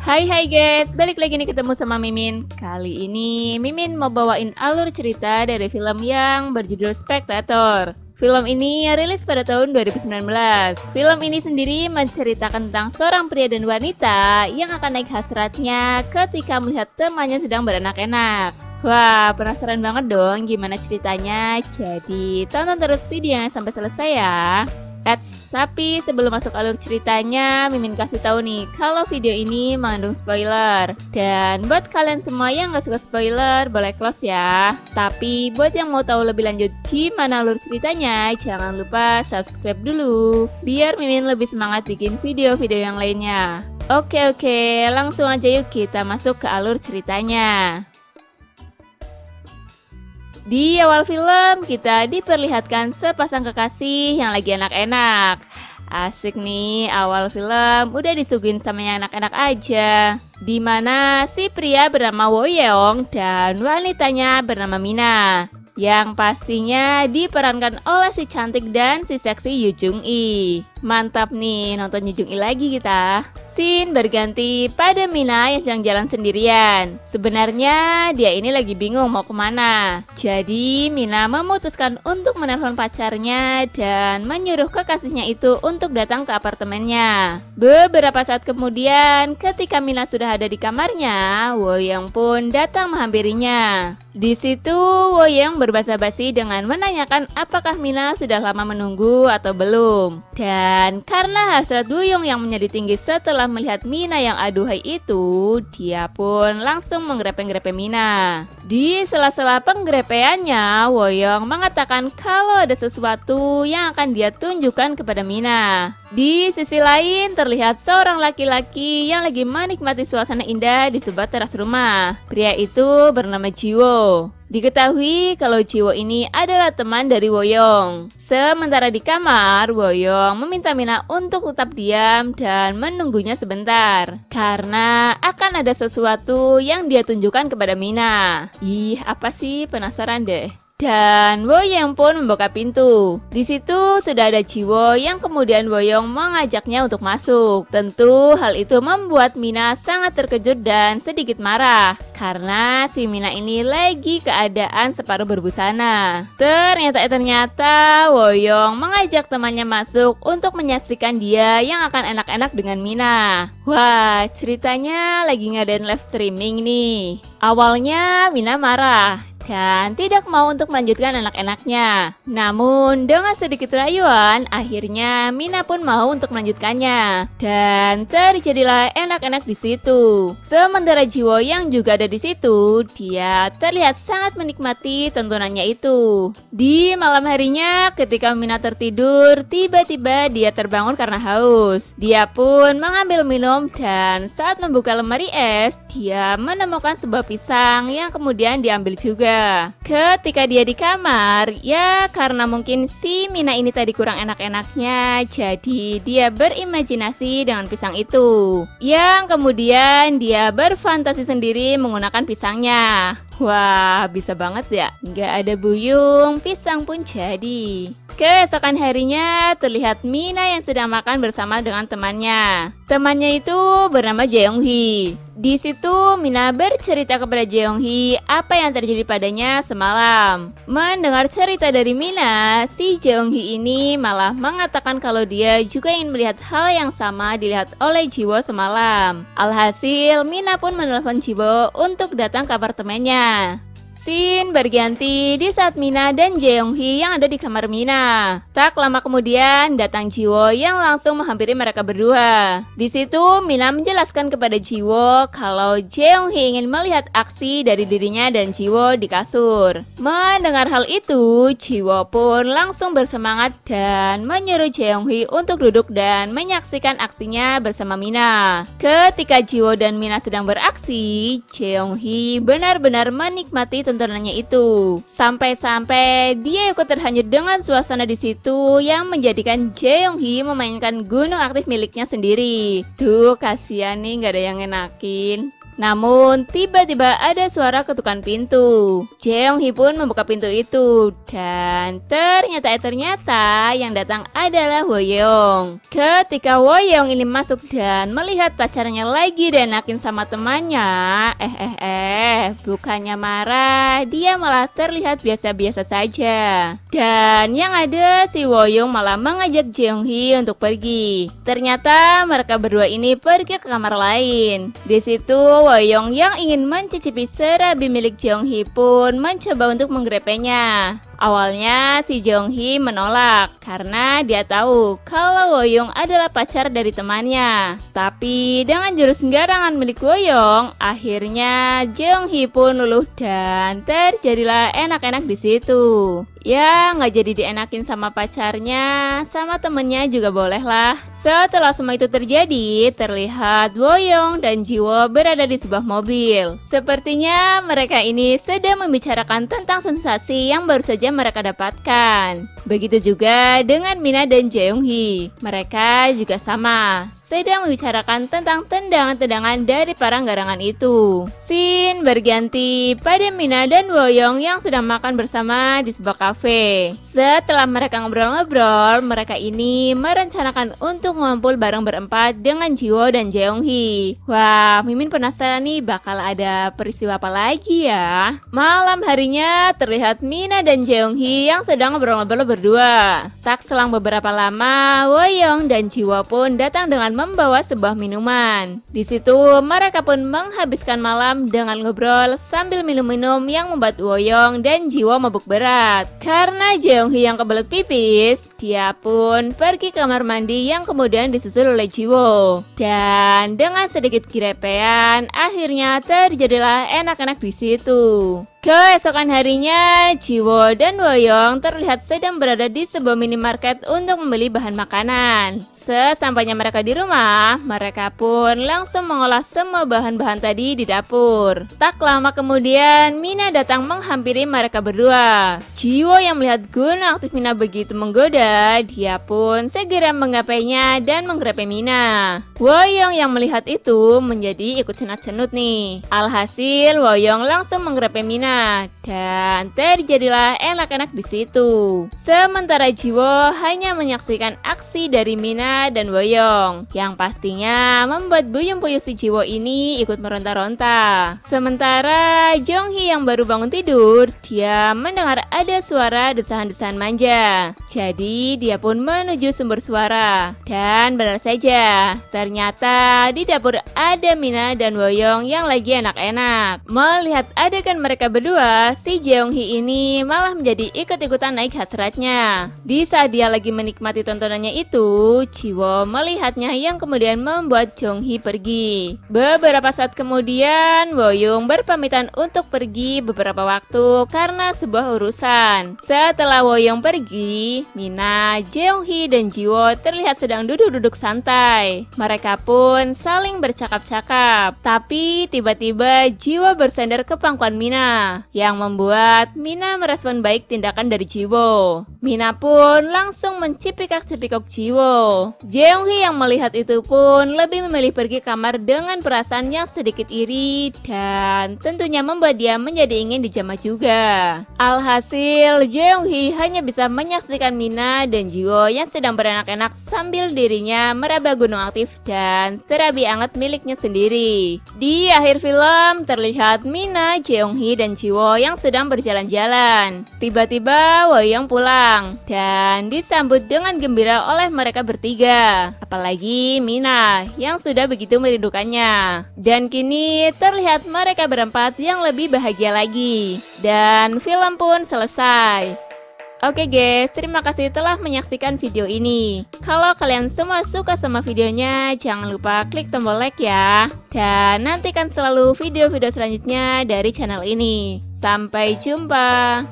Hai guys, balik lagi nih ketemu sama Mimin. Kali ini Mimin mau bawain alur cerita dari film yang berjudul Spectator. Film ini rilis pada tahun 2019. Film ini sendiri menceritakan tentang seorang pria dan wanita yang akan naik hasratnya ketika melihat temannya sedang beranak-enak. Wah, penasaran banget dong gimana ceritanya? Jadi tonton terus videonya sampai selesai ya. Tapi sebelum masuk alur ceritanya, Mimin kasih tahu nih kalau video ini mengandung spoiler. Dan buat kalian semua yang gak suka spoiler, boleh close ya. Tapi buat yang mau tahu lebih lanjut gimana alur ceritanya, jangan lupa subscribe dulu biar Mimin lebih semangat bikin video-video yang lainnya. Oke, langsung aja yuk kita masuk ke alur ceritanya. Di awal film, kita diperlihatkan sepasang kekasih yang lagi enak-enak. Asik nih, awal film udah disuguhin sama yang enak-enak aja. Dimana si pria bernama Woyeong dan wanitanya bernama Mina. Yang pastinya diperankan oleh si cantik dan si seksi Yoo Jung-i. Mantap nih, nonton Yoo Jung-i lagi kita. Scene berganti pada Mina yang sedang jalan sendirian. Sebenarnya dia ini lagi bingung mau kemana. Jadi Mina memutuskan untuk menelpon pacarnya dan menyuruh kekasihnya itu untuk datang ke apartemennya. Beberapa saat kemudian, ketika Mina sudah ada di kamarnya, Woyeong pun datang menghampirinya. Di situ Woyeong berbasa-basi dengan menanyakan apakah Mina sudah lama menunggu atau belum. Dan karena hasrat Woyeong yang menjadi tinggi setelah melihat Mina yang aduhai itu, dia pun langsung menggrepe-grepe Mina. Di sela-sela penggrepeannya, Woyeong mengatakan kalau ada sesuatu yang akan dia tunjukkan kepada Mina. Di sisi lain, terlihat seorang laki-laki yang lagi menikmati suasana indah di sebuah teras rumah. Pria itu bernama Jiwo. Diketahui kalau Jiwo ini adalah teman dari Woyeong. Sementara di kamar, Woyeong meminta Mina untuk tetap diam dan menunggunya sebentar. Karena akan ada sesuatu yang dia tunjukkan kepada Mina. Ih, apa sih? Penasaran deh. Dan Woyeong pun membuka pintu. Di situ sudah ada Jiwo yang kemudian Woyeong mengajaknya untuk masuk. Tentu hal itu membuat Mina sangat terkejut dan sedikit marah karena si Mina ini lagi keadaan separuh berbusana. Ternyata Woyeong mengajak temannya masuk untuk menyaksikan dia yang akan enak-enak dengan Mina. Wah, ceritanya lagi ngadain live streaming nih. Awalnya Mina marah dan tidak mau untuk melanjutkan enak-enaknya. Namun dengan sedikit rayuan, akhirnya Mina pun mau untuk melanjutkannya. Dan terjadilah enak-enak di situ. Sementara Jiwo yang juga ada di situ, dia terlihat sangat menikmati tontonannya itu. Di malam harinya, ketika Mina tertidur, tiba-tiba dia terbangun karena haus. Dia pun mengambil minum dan saat membuka lemari es, dia menemukan sebuah pisang yang kemudian diambil juga. Ketika dia di kamar, ya karena mungkin si Mina ini tadi kurang enak-enaknya, jadi dia berimajinasi dengan pisang itu. Yang kemudian dia berfantasi sendiri menggunakan pisangnya. Wah, bisa banget ya. Nggak ada buyung, pisang pun jadi. Keesokan harinya terlihat Mina yang sedang makan bersama dengan temannya. Temannya itu bernama Jeong-hee. Di situ Mina bercerita kepada Jeong-hee apa yang terjadi padanya semalam. Mendengar cerita dari Mina, si Jeong-hee ini malah mengatakan kalau dia juga ingin melihat hal yang sama dilihat oleh Jiwo semalam. Alhasil, Mina pun menelpon Jiwo untuk datang ke apartemennya. Scene berganti di saat Mina dan Jeong-hee yang ada di kamar Mina. Tak lama kemudian datang Jiwo yang langsung menghampiri mereka berdua. Di situ Mina menjelaskan kepada Jiwo kalau Jeong-hee ingin melihat aksi dari dirinya dan Jiwo di kasur. Mendengar hal itu, Jiwo pun langsung bersemangat dan menyuruh Jeong-hee untuk duduk dan menyaksikan aksinya bersama Mina. Ketika Jiwo dan Mina sedang beraksi, Jeong-hee benar-benar menikmati tontonannya itu. Sampai-sampai dia ikut terhanyut dengan suasana di situ yang menjadikan Jeong-hee memainkan gunung aktif miliknya sendiri. Duh, kasihan nih, gak ada yang ngenakin. Namun tiba-tiba ada suara ketukan pintu. Jeonghi pun membuka pintu itu dan ternyata yang datang adalah Woyong. Ketika Woyong ini masuk dan melihat pacarnya lagi dienakin sama temannya, bukannya marah, dia malah terlihat biasa-biasa saja. Dan yang ada si Woyong malah mengajak Jeonghi untuk pergi. Ternyata mereka berdua ini pergi ke kamar lain. Di situ Woyong yang ingin mencicipi serabi milik Jeonghi pun mencoba untuk menggrepenya. Awalnya si Jeonghi menolak karena dia tahu kalau Woyong adalah pacar dari temannya. Tapi dengan jurus garangan milik Woyong, akhirnya Jeonghi pun luluh dan terjadilah enak-enak di situ. Ya, nggak jadi dienakin sama pacarnya, sama temennya juga boleh lah. Setelah semua itu terjadi, terlihat Woyong dan Jiwo berada di sebuah mobil. Sepertinya mereka ini sedang membicarakan tentang sensasi yang baru saja mereka dapatkan. Begitu juga dengan Mina dan Jeonghi. Mereka juga sama, sedang membicarakan tentang tendangan-tendangan dari para garangan itu. Scene berganti pada Mina dan Woyong yang sedang makan bersama di sebuah kafe. Setelah mereka ngobrol-ngobrol, mereka ini merencanakan untuk ngumpul bareng berempat dengan Jiwo dan Jeonghi. Wah, Mimin penasaran nih bakal ada peristiwa apa lagi ya. Malam harinya terlihat Mina dan Jeonghi yang sedang ngobrol-ngobrol berdua. Tak selang beberapa lama, Woyong dan Jiwo pun datang dengan membawa sebuah minuman. Di situ mereka pun menghabiskan malam dengan ngobrol sambil minum-minum yang membuat Woyong dan Jiwo mabuk berat. Karena Jeonghi yang kebelet pipis, dia pun pergi ke kamar mandi yang kemudian disusul oleh Jiwo. Dan dengan sedikit grepean, akhirnya terjadilah enak-enak di situ. Keesokan harinya, Jiwo dan Woyong terlihat sedang berada di sebuah minimarket untuk membeli bahan makanan. Sesampainya mereka di rumah, mereka pun langsung mengolah semua bahan-bahan tadi di dapur. Tak lama kemudian, Mina datang menghampiri mereka berdua. Jiwo yang melihat gunung aktif Mina begitu menggoda, dia pun segera menggapainya dan menggrepe Mina. Woyong yang melihat itu menjadi ikut cenut-cenut nih. Alhasil, Woyong langsung menggrepe Mina dan terjadilah enak-enak di situ. Sementara Jiwo hanya menyaksikan aksi dari Mina dan Woyong, yang pastinya membuat buyung-buyung si Jiwo ini ikut meronta-ronta. Sementara Jeonghi yang baru bangun tidur, dia mendengar ada suara desahan-desahan manja. Jadi dia pun menuju sumber suara. Dan benar saja, ternyata di dapur ada Mina dan Woyong yang lagi enak-enak. Melihat adegan mereka berdua, si Jeonghi ini malah menjadi ikut-ikutan naik hasratnya. Di saat dia lagi menikmati tontonannya itu, Jiwo melihatnya yang kemudian membuat Jeonghi pergi. Beberapa saat kemudian, Woyong berpamitan untuk pergi beberapa waktu karena sebuah urusan. Setelah Woyong pergi, Mina, Jeonghi, dan Jiwo terlihat sedang duduk-duduk santai. Mereka pun saling bercakap-cakap. Tapi tiba-tiba Jiwo bersandar ke pangkuan Mina, yang membuat Mina merespon baik tindakan dari Jiwo. Mina pun langsung mencipikak-cipikok Jiwo. Jeonghi yang melihat itu pun lebih memilih pergi kamar dengan perasaan yang sedikit iri dan tentunya membuat dia menjadi ingin dijamah juga. Alhasil, Jeonghi hanya bisa menyaksikan Mina dan Jiwo yang sedang berenak-enak sambil dirinya meraba gunung aktif dan serabi anget miliknya sendiri. Di akhir film terlihat Mina, Jeonghi, dan Jiwo yang sedang berjalan-jalan. Tiba-tiba Woyong pulang dan disambut dengan gembira oleh mereka bertiga. Apalagi Mina yang sudah begitu merindukannya. Dan kini terlihat mereka berempat yang lebih bahagia lagi. Dan film pun selesai. Oke guys, terima kasih telah menyaksikan video ini. Kalau kalian semua suka sama videonya, jangan lupa klik tombol like ya. Dan nantikan selalu video-video selanjutnya dari channel ini. Sampai jumpa.